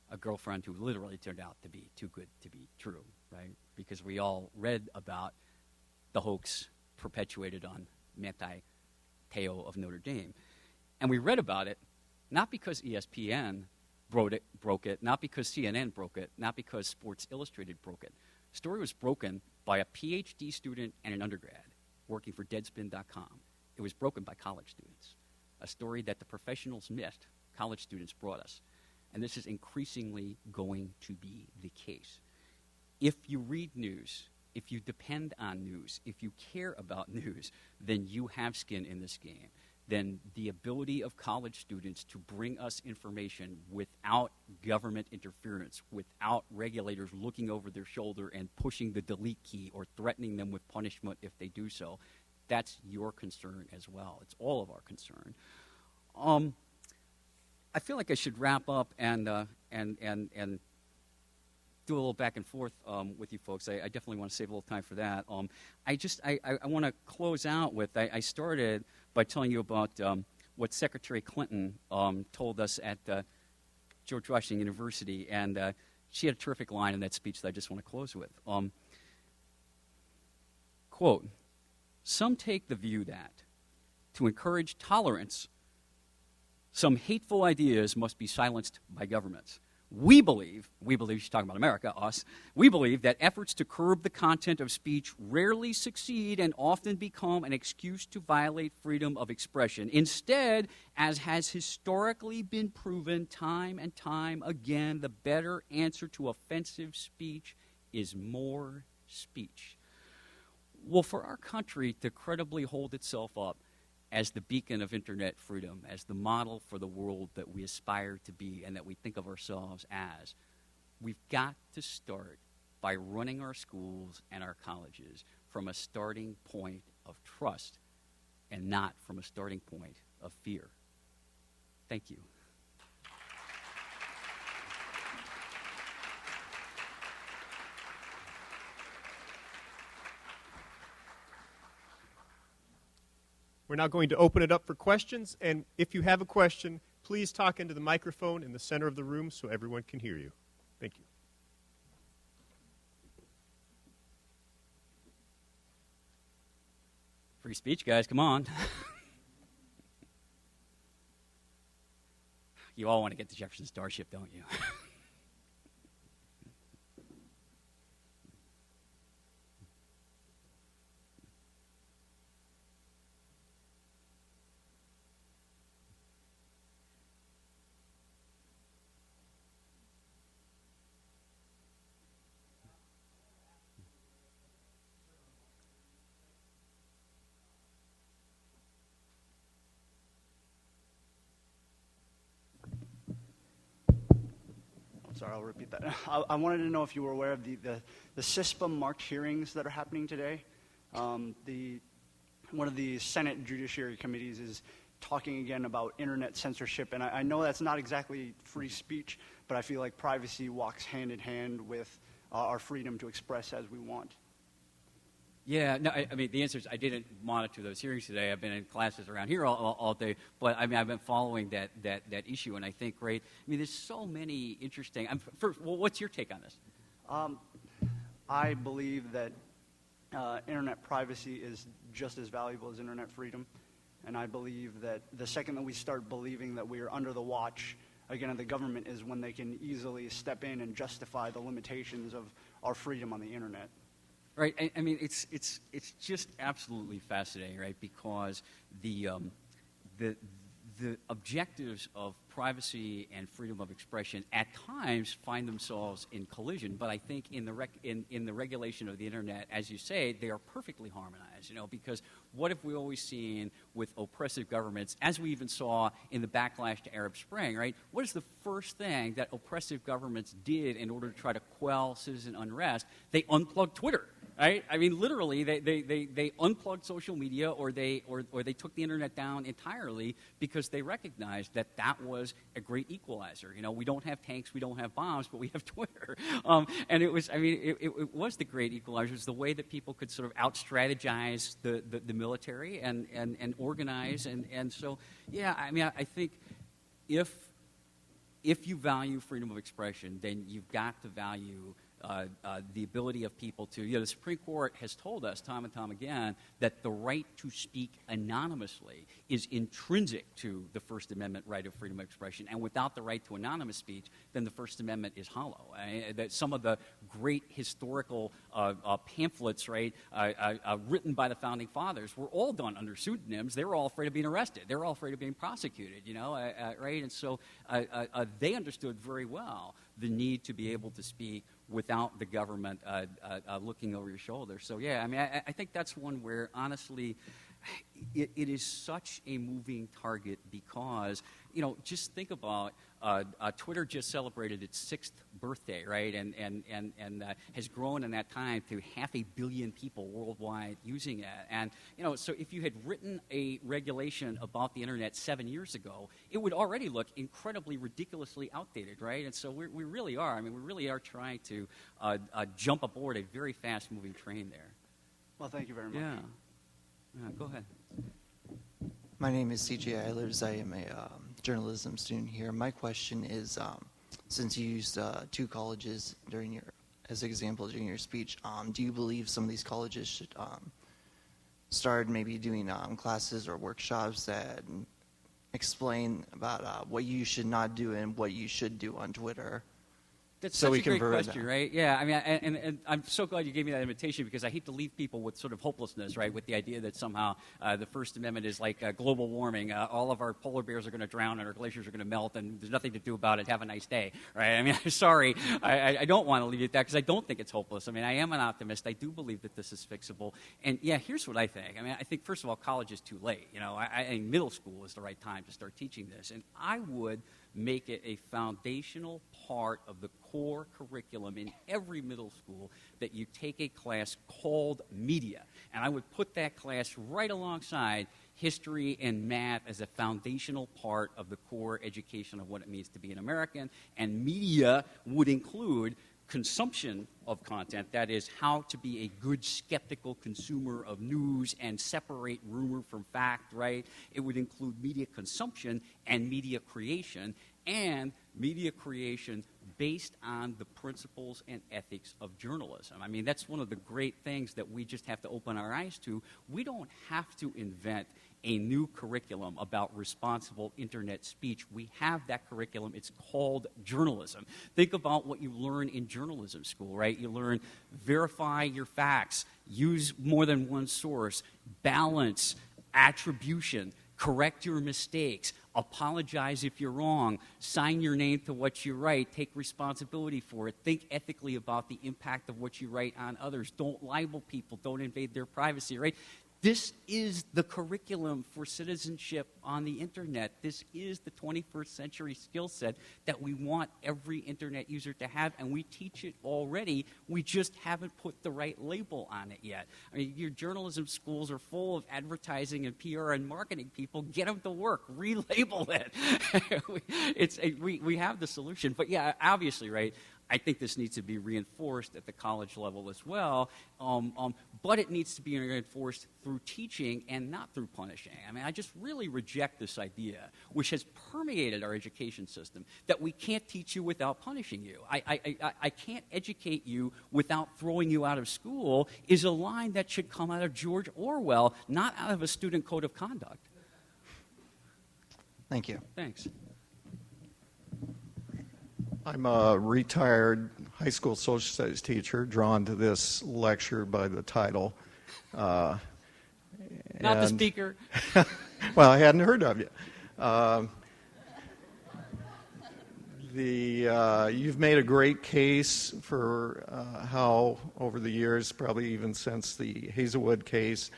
Speaker 2: a girlfriend who literally turned out to be too good to be true, right? Because we all read about the hoax perpetuated on Manti Te'o of Notre Dame. And we read about it not because ESPN broke it, not because CNN broke it, not because Sports Illustrated broke it. The story was broken by a PhD student and an undergrad working for Deadspin.com. It was broken by college students, a story that the professionals missed, college students brought us. And this is increasingly going to be the case. If you read news, if you depend on news, if you care about news, then you have skin in this game. Then the ability of college students to bring us information without government interference, without regulators looking over their shoulder and pushing the delete key or threatening them with punishment if they do so, that's your concern as well. It's all of our concern. I feel like I should wrap up and do a little back and forth with you folks. I definitely want to save a little time for that. I want to close out with, I started by telling you about what Secretary Clinton told us at George Washington University, and she had a terrific line in that speech that I just want to close with. Quote, "Some take the view that to encourage tolerance, some hateful ideas must be silenced by governments. We believe, she's talking about America, us, we believe that efforts to curb the content of speech rarely succeed and often become an excuse to violate freedom of expression. Instead, as has historically been proven time and time again, the better answer to offensive speech is more speech." Well, for our country to credibly hold itself up as the beacon of internet freedom, as the model for the world that we aspire to be and that we think of ourselves as, we've got to start by running our schools and our colleges from a starting point of trust and not from a starting point of fear. Thank you.
Speaker 3: We're now going to open it up for questions, and if you have a question, please talk into the microphone in the center of the room so everyone can hear you. Thank you.
Speaker 2: Free speech, guys, come on. You all want to get the Jefferson Starship, don't you?
Speaker 4: Sorry, I'll repeat that. I wanted to know if you were aware of the CISPA March hearings that are happening today. One of the Senate Judiciary Committees is talking again about internet censorship, and I know that's not exactly free speech, but I feel like privacy walks hand in hand with our freedom to express as we want.
Speaker 2: Yeah, no, I mean, the answer is I didn't monitor those hearings today. I've been in classes around here all day, but I mean, I've been following that issue, and I think, right, I mean, there's so many interesting, well, what's your take on this?
Speaker 4: I believe that internet privacy is just as valuable as internet freedom, and I believe that the second that we start believing that we are under the watch, again, of the government is when they can easily step in and justify the limitations of our freedom on the internet.
Speaker 2: Right. I mean, it's just absolutely fascinating, right? Because the objectives of privacy and freedom of expression at times find themselves in collision. But I think in the regulation of the internet, as you say, they are perfectly harmonized. You know, because what have we always seen with oppressive governments, as we even saw in the backlash to Arab Spring, right? What is the first thing that oppressive governments did in order to try to quell citizen unrest? They unplugged Twitter. Right? I mean, literally, they unplugged social media, or they took the internet down entirely because they recognized that that was a great equalizer. You know, we don't have tanks, we don't have bombs, but we have Twitter. And it was, I mean, it was the great equalizer. It was the way that people could sort of out-strategize the military and organize. And so, yeah, I mean, I think if you value freedom of expression, then you've got to value the ability of people to, the Supreme Court has told us time and time again that the right to speak anonymously is intrinsic to the First Amendment right of freedom of expression. And without the right to anonymous speech, then the First Amendment is hollow. That some of the great historical pamphlets, right, written by the Founding Fathers were all done under pseudonyms. They were all afraid of being arrested. They were all afraid of being prosecuted, right? And so they understood very well the need to be able to speak without the government looking over your shoulder. So, yeah, I mean, I think that's one where, honestly, it is such a moving target because, just think about Twitter just celebrated its 6th birthday, right? And has grown in that time to 500 million people worldwide using it. And, so if you had written a regulation about the internet 7 years ago, it would already look incredibly ridiculously outdated, right? And so we really are. I mean, we really are trying to jump aboard a very fast-moving train there.
Speaker 4: Well, thank you very much.
Speaker 2: Yeah. Go ahead.
Speaker 5: My name is CJ Eilers. I am a journalism student here. My question is, since you used 2 colleges as examples during your speech, do you believe some of these colleges should start maybe doing classes or workshops that explain about what you should not do and what you should do on Twitter?
Speaker 2: That's
Speaker 5: So
Speaker 2: such
Speaker 5: we
Speaker 2: a great
Speaker 5: can
Speaker 2: question, right? Yeah, I mean, and I'm so glad you gave me that invitation because I hate to leave people with sort of hopelessness, right, with the idea that somehow the First Amendment is like global warming. All of our polar bears are going to drown and our glaciers are going to melt and there's nothing to do about it. Have a nice day, right? I mean, I'm sorry. I don't want to leave it at that because I don't think it's hopeless. I mean, I am an optimist. I do believe that this is fixable. And, yeah, here's what I think. I mean, I think, first of all, college is too late. I think middle school is the right time to start teaching this. And I would make it a foundational part of the core curriculum in every middle school that you take a class called media. And I would put that class right alongside history and math as a foundational part of the core education of what it means to be an American. And media would include consumption of content, that is, how to be a good skeptical consumer of news and separate rumor from fact, right? It would include media consumption and media creation based on the principles and ethics of journalism. I mean, that's one of the great things that we just have to open our eyes to. We don't have to invent a new curriculum about responsible internet speech. We have that curriculum. It's called journalism. Think about what you learn in journalism school, right? You learn verify your facts, use more than one source, balance, attribution, correct your mistakes, apologize if you're wrong, sign your name to what you write, take responsibility for it, think ethically about the impact of what you write on others, don't libel people, don't invade their privacy, right? This is the curriculum for citizenship on the internet. This is the 21st century skill set that we want every internet user to have, and we teach it already. We just haven't put the right label on it yet. I mean, your journalism schools are full of advertising and PR and marketing people. Get them to work. Relabel it. We have the solution. But, yeah, obviously, right, I think this needs to be reinforced at the college level as well, but it needs to be reinforced through teaching and not through punishing. I mean, I just really reject this idea, which has permeated our education system, that we can't teach you without punishing you. I can't educate you without throwing you out of school is a line that should come out of George Orwell, not out of a student code of conduct.
Speaker 5: Thank you.
Speaker 2: Thanks.
Speaker 6: I'm a retired high school social studies teacher, drawn to this lecture by the title.
Speaker 2: Not the speaker.
Speaker 6: Well, I hadn't heard of you. You've made a great case for how, over the years, probably even since the Hazelwood case,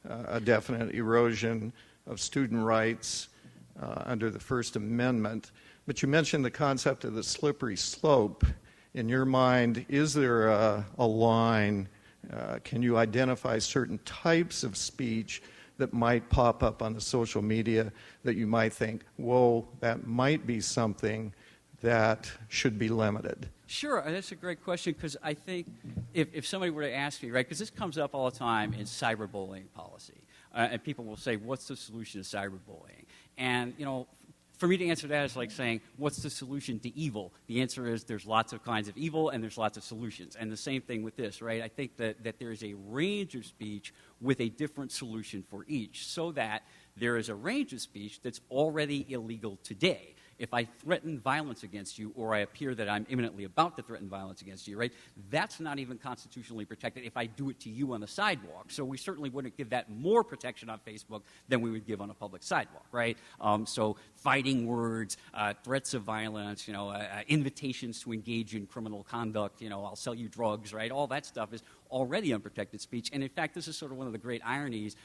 Speaker 6: a definite erosion of student rights under the First Amendment. But you mentioned the concept of the slippery slope. In your mind, is there a line? Can you identify certain types of speech that might pop up on the social media that you might think, whoa, that might be something that should be limited?
Speaker 2: Sure, that's a great question because I think if somebody were to ask me, right, because this comes up all the time in cyberbullying policy, and people will say, what's the solution to cyberbullying? And, for me to answer that is like saying, what's the solution to evil? The answer is there's lots of kinds of evil and there's lots of solutions. And the same thing with this, right? I think that there is a range of speech with a different solution for each, so that there is a range of speech that's already illegal today. If I threaten violence against you, or I appear that I'm imminently about to threaten violence against you, right, that's not even constitutionally protected if I do it to you on the sidewalk. So we certainly wouldn't give that more protection on Facebook than we would give on a public sidewalk, right? So fighting words, threats of violence, invitations to engage in criminal conduct, I'll sell you drugs, right? All that stuff is already unprotected speech. And in fact, this is sort of one of the great ironies.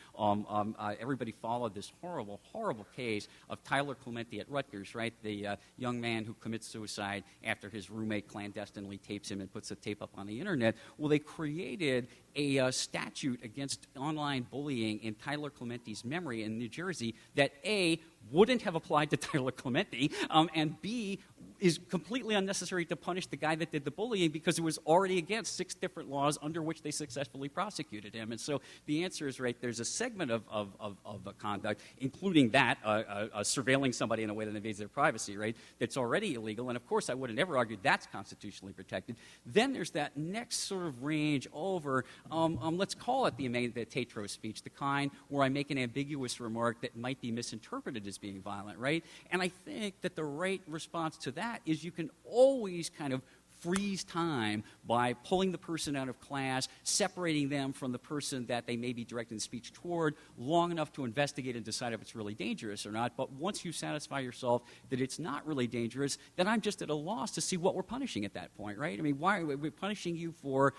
Speaker 2: Everybody followed this horrible, horrible case of Tyler Clementi at Rutgers, right? The young man who commits suicide after his roommate clandestinely tapes him and puts the tape up on the internet. Well, they created a statute against online bullying in Tyler Clementi's memory in New Jersey that A, wouldn't have applied to Tyler Clementi, and B, is completely unnecessary to punish the guy that did the bullying because it was already against 6 different laws under which they successfully prosecuted him. And so the answer is, right, there's a segment of conduct, including that, surveilling somebody in a way that invades their privacy, right, that's already illegal. And, of course, I would have never argued that's constitutionally protected. Then there's that next sort of range over, let's call it the tetro speech, the kind where I make an ambiguous remark that might be misinterpreted as being violent, right? And I think that the right response to that is you can always kind of freeze time by pulling the person out of class, separating them from the person that they may be directing speech toward long enough to investigate and decide if it's really dangerous or not. But once you satisfy yourself that it's not really dangerous, then I'm just at a loss to see what we're punishing at that point, right? I mean, why are we punishing you for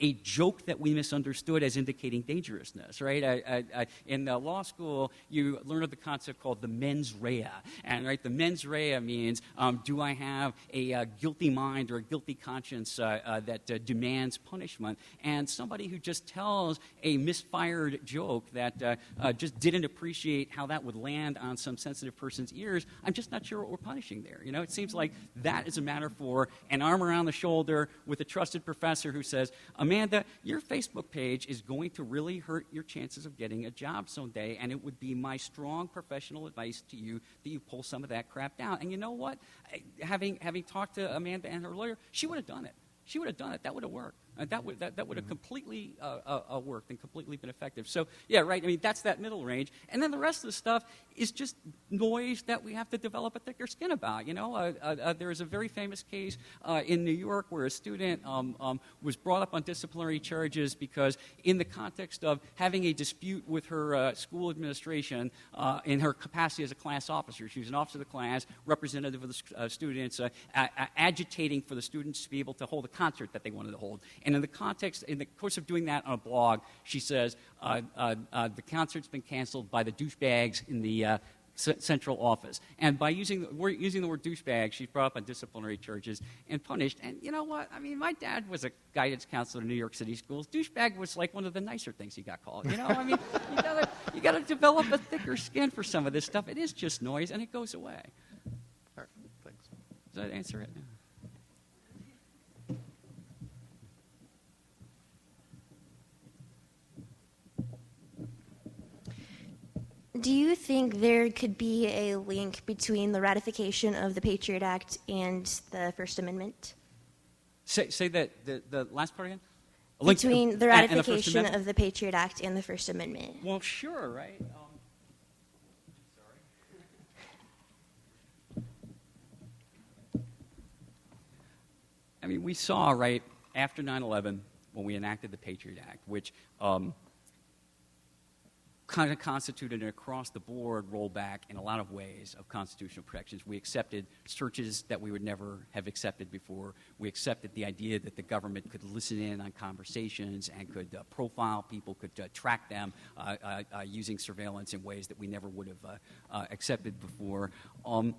Speaker 2: a joke that we misunderstood as indicating dangerousness, right? In law school, you learn of the concept called the mens rea. And right, the mens rea means, do I have a guilty mind or a guilty conscience that demands punishment? And somebody who just tells a misfired joke that just didn't appreciate how that would land on some sensitive person's ears, I'm just not sure what we're punishing there. It seems like that is a matter for an arm around the shoulder with a trusted professor who says, Amanda, your Facebook page is going to really hurt your chances of getting a job someday, and it would be my strong professional advice to you that you pull some of that crap down. And you know what? Having talked to Amanda and her lawyer, she would have done it. She would have done it. That would have worked. That would have completely worked and completely been effective. So, yeah, right. I mean, that's that middle range. And then the rest of the stuff is just noise that we have to develop a thicker skin about. There is a very famous case in New York where a student was brought up on disciplinary charges because in the context of having a dispute with her school administration in her capacity as a class officer. She was an officer of the class, representative of the students, agitating for the students to be able to hold a concert that they wanted to hold. And in the course of doing that on a blog, she says, the concert's been canceled by the douchebags in the central office. And by using the word douchebag, she's brought up on disciplinary charges and punished. And you know what? I mean, my dad was a guidance counselor in New York City schools. Douchebag was like one of the nicer things he got called. I mean, you gotta develop a thicker skin for some of this stuff. It is just noise, and it goes away.
Speaker 6: All right, thanks.
Speaker 2: Does that answer it?
Speaker 7: Do you think there could be a link between the ratification of the Patriot Act and the First Amendment?
Speaker 2: Say that the last part again?
Speaker 7: Between the ratification of the Patriot Act and the First Amendment.
Speaker 2: Well, sure, right? I mean, we saw, right, after 9/11, when we enacted the Patriot Act, which kind of constituted an across-the-board rollback in a lot of ways of constitutional protections. We accepted searches that we would never have accepted before. We accepted the idea that the government could listen in on conversations and could profile people, could track them using surveillance in ways that we never would have accepted before. And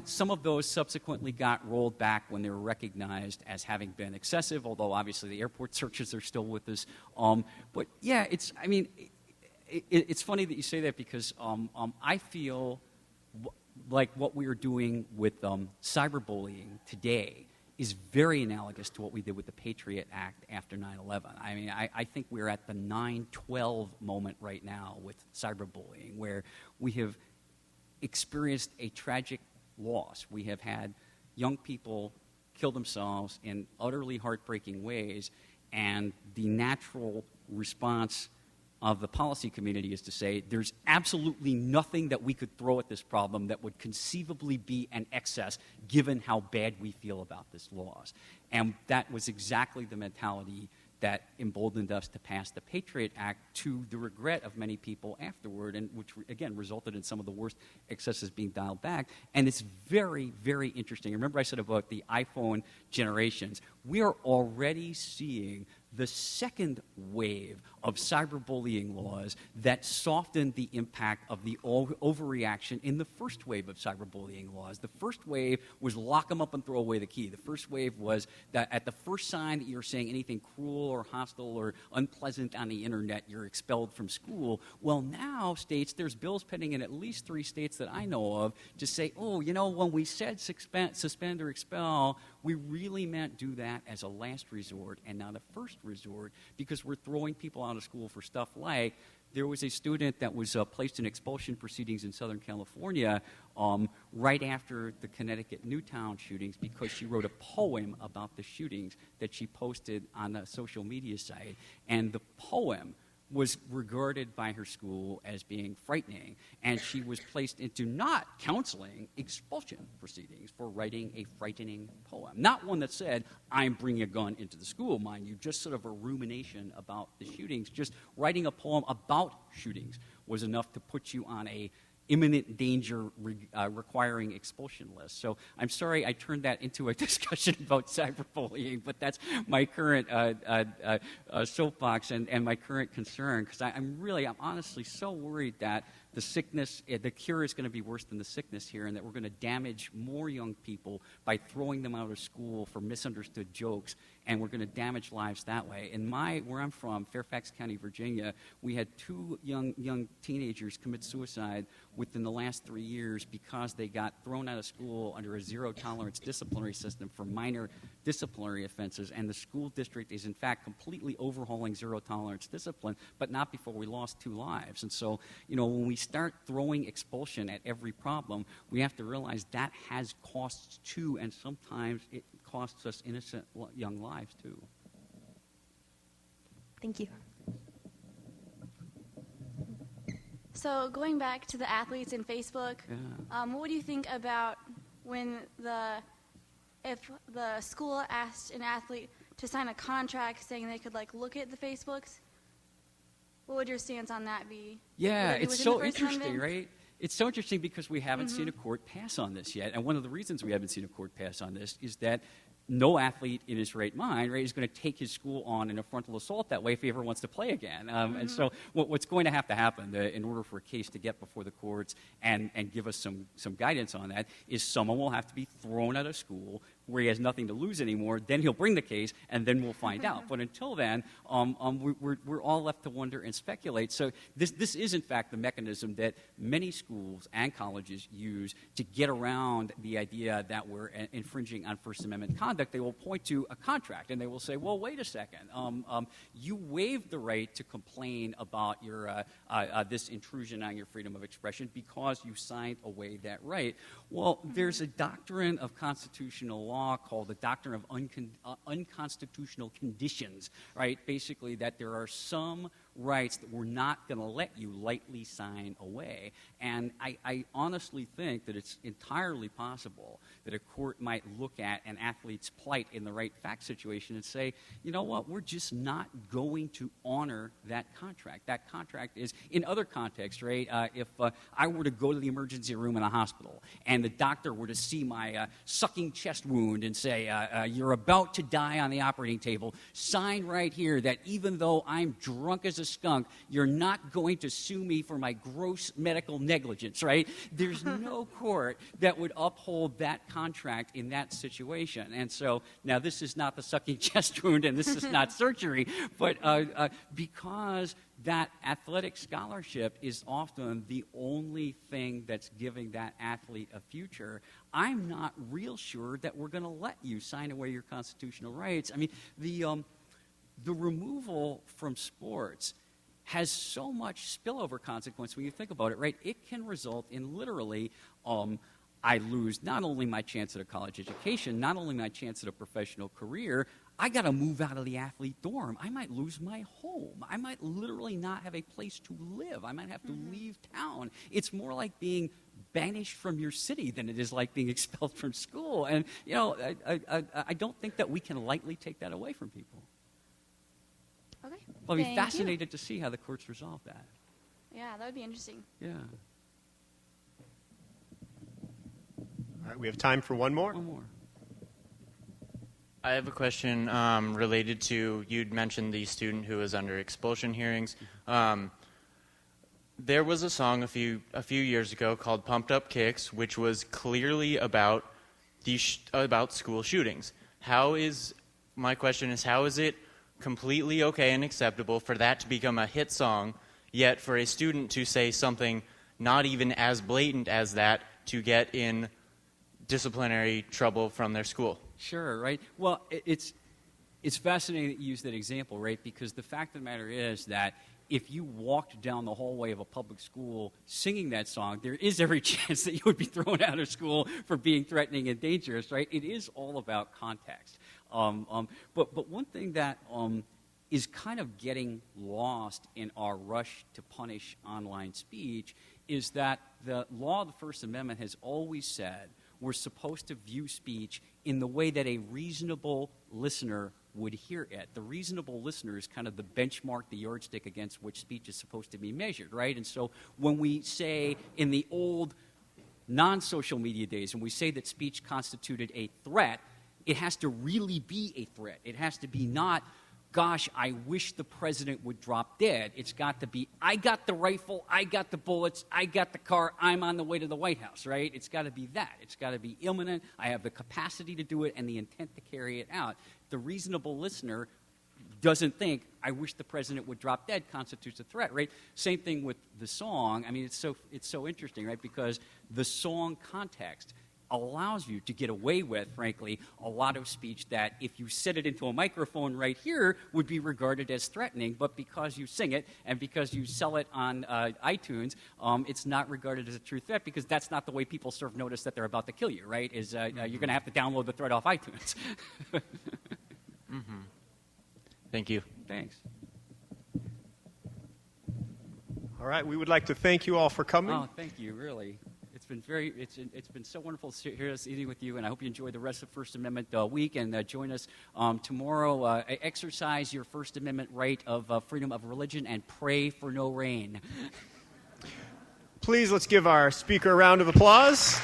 Speaker 2: some of those subsequently got rolled back when they were recognized as having been excessive, although obviously the airport searches are still with us. But yeah, it's funny that you say that because I feel like what we are doing with cyberbullying today is very analogous to what we did with the Patriot Act after 9/11. I mean, I think we're at the 9/12 moment right now with cyberbullying, where we have experienced a tragic loss. We have had young people kill themselves in utterly heartbreaking ways, and the natural response of the policy community is to say there's absolutely nothing that we could throw at this problem that would conceivably be an excess given how bad we feel about this loss. And that was exactly the mentality that emboldened us to pass the Patriot Act, to the regret of many people afterward, and which, again, resulted in some of the worst excesses being dialed back. And it's very, very interesting. Remember I said about the iPhone generations. We are already seeing the second wave of cyberbullying laws that softened the impact of the overreaction in the first wave of cyberbullying laws. The first wave was lock them up and throw away the key. The first wave was that at the first sign that you're saying anything cruel or hostile or unpleasant on the internet, you're expelled from school. Well, now there's bills pending in at least 3 states that I know of to say, oh, you know, when we said suspend or expel, we really meant do that as a last resort and not a first resort, because we're throwing people out of school for stuff like there was a student that was placed in expulsion proceedings in Southern California right after the Connecticut Newtown shootings because she wrote a poem about the shootings that she posted on a social media site. And the poem was regarded by her school as being frightening, and she was placed into not counseling, expulsion proceedings for writing a frightening poem. Not one that said, I'm bringing a gun into the school, mind you, just sort of a rumination about the shootings. Just writing a poem about shootings was enough to put you on a imminent danger requiring expulsion list. So I'm sorry I turned that into a discussion about cyberbullying, but that's my current soapbox and my current concern, because I'm honestly so worried that the cure is going to be worse than the sickness here, and that we're going to damage more young people by throwing them out of school for misunderstood jokes, and we're going to damage lives that way. In where I'm from, Fairfax County, Virginia, we had 2 young teenagers commit suicide within the last 3 years because they got thrown out of school under a zero-tolerance disciplinary system for minor disciplinary offenses, and the school district is, in fact, completely overhauling zero-tolerance discipline, but not before we lost 2 lives. And so, when we start throwing expulsion at every problem, we have to realize that has costs too, and sometimes it costs us innocent young lives too.
Speaker 7: Thank you.
Speaker 8: So going back to the athletes and Facebook, what do you think about when if the school asked an athlete to sign a contract saying they could look at the Facebooks? What would your stance on that be?
Speaker 2: Yeah,
Speaker 8: Would it be
Speaker 2: it's
Speaker 8: within
Speaker 2: so
Speaker 8: the First
Speaker 2: interesting,
Speaker 8: Amendment?
Speaker 2: right? It's so interesting because we haven't seen a court pass on this yet. And one of the reasons we haven't seen a court pass on this is that no athlete in his right mind, right, is going to take his school on in a frontal assault that way if he ever wants to play again. And so what's going to happen in order for a case to get before the courts and give us some guidance on that is someone will have to be thrown out of school where he has nothing to lose anymore. Then he'll bring the case, and then we'll find out. But until then, we're all left to wonder and speculate. So this is, in fact, the mechanism that many schools and colleges use to get around the idea that we're infringing on First Amendment conduct. They will point to a contract, and they will say, well, wait a second. You waived the right to complain about your this intrusion on your freedom of expression because you signed away that right. Well, there's a doctrine of constitutional law called the doctrine of unconstitutional conditions, right? Basically that there are some rights that we're not going to let you lightly sign away. And I honestly think that it's entirely possible that a court might look at an athlete's plight in the right fact situation and say, you know what, we're just not going to honor that contract. That contract is, in other contexts, right, if I were to go to the emergency room in a hospital and the doctor were to see my sucking chest wound and say, you're about to die on the operating table, sign right here that even though I'm drunk as a skunk, you're not going to sue me for my gross medical negligence, right? There's no court that would uphold that contract in that situation. And so now this is not the sucking chest wound and this is not surgery, but because that athletic scholarship is often the only thing that's giving that athlete a future, I'm not real sure that we're going to let you sign away your constitutional rights. I mean, the removal from sports has so much spillover consequence when you think about it, right? It can result in literally I lose not only my chance at a college education, not only my chance at a professional career, I got to move out of the athlete dorm. I might lose my home. I might literally not have a place to live. I might have to leave town. It's more like being banished from your city than it is like being expelled from school. And, you know, I don't think that we can lightly take that away from people.
Speaker 8: Okay.
Speaker 2: I'll be
Speaker 8: Thank
Speaker 2: fascinated to see how the courts resolve that.
Speaker 8: You. Yeah, that would be interesting.
Speaker 2: Yeah.
Speaker 3: All right, we have time for one more.
Speaker 2: One more.
Speaker 9: I have a question related to, you'd mentioned the student who was under expulsion hearings. There was a song a few years ago called "Pumped Up Kicks," which was clearly about about school shootings. My question is, how is it completely okay and acceptable for that to become a hit song, yet for a student to say something not even as blatant as that to get in disciplinary trouble from their school?
Speaker 2: Sure, right? Well, it's fascinating that you use that example, right? Because the fact of the matter is that if you walked down the hallway of a public school singing that song, there is every chance that you would be thrown out of school for being threatening and dangerous, right? It is all about context. But one thing that is kind of getting lost in our rush to punish online speech is that the law of the First Amendment has always said we're supposed to view speech in the way that a reasonable listener would hear it. The reasonable listener is kind of the benchmark, the yardstick against which speech is supposed to be measured, right? And so when we say in the old non-social media days, when we say that speech constituted a threat, it has to really be a threat. It has to be not, gosh, I wish the president would drop dead. It's got to be, I got the rifle, I got the bullets, I got the car, I'm on the way to the White House, right? It's got to be that. It's got to be imminent. I have the capacity to do it and the intent to carry it out. The reasonable listener doesn't think, I wish the president would drop dead constitutes a threat, right? Same thing with the song. I mean, it's so interesting, right? Because the song context allows you to get away with, frankly, a lot of speech that if you set it into a microphone right here would be regarded as threatening, but because you sing it and because you sell it on iTunes, it's not regarded as a true threat because that's not the way people serve notice that they're about to kill you, right? You're going to have to download the threat off iTunes.
Speaker 9: Thank you.
Speaker 2: Thanks.
Speaker 3: All right, we would like to thank you all for coming.
Speaker 2: Oh, thank you, really. It's been so wonderful to sit here this evening with you, and I hope you enjoy the rest of First Amendment week, and join us tomorrow. Exercise your First Amendment right of freedom of religion and pray for no rain.
Speaker 3: Please, let's give our speaker a round of applause.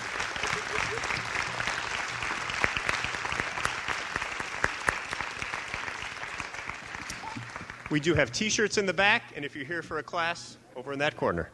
Speaker 3: We do have T-shirts in the back, and if you're here for a class, over in that corner.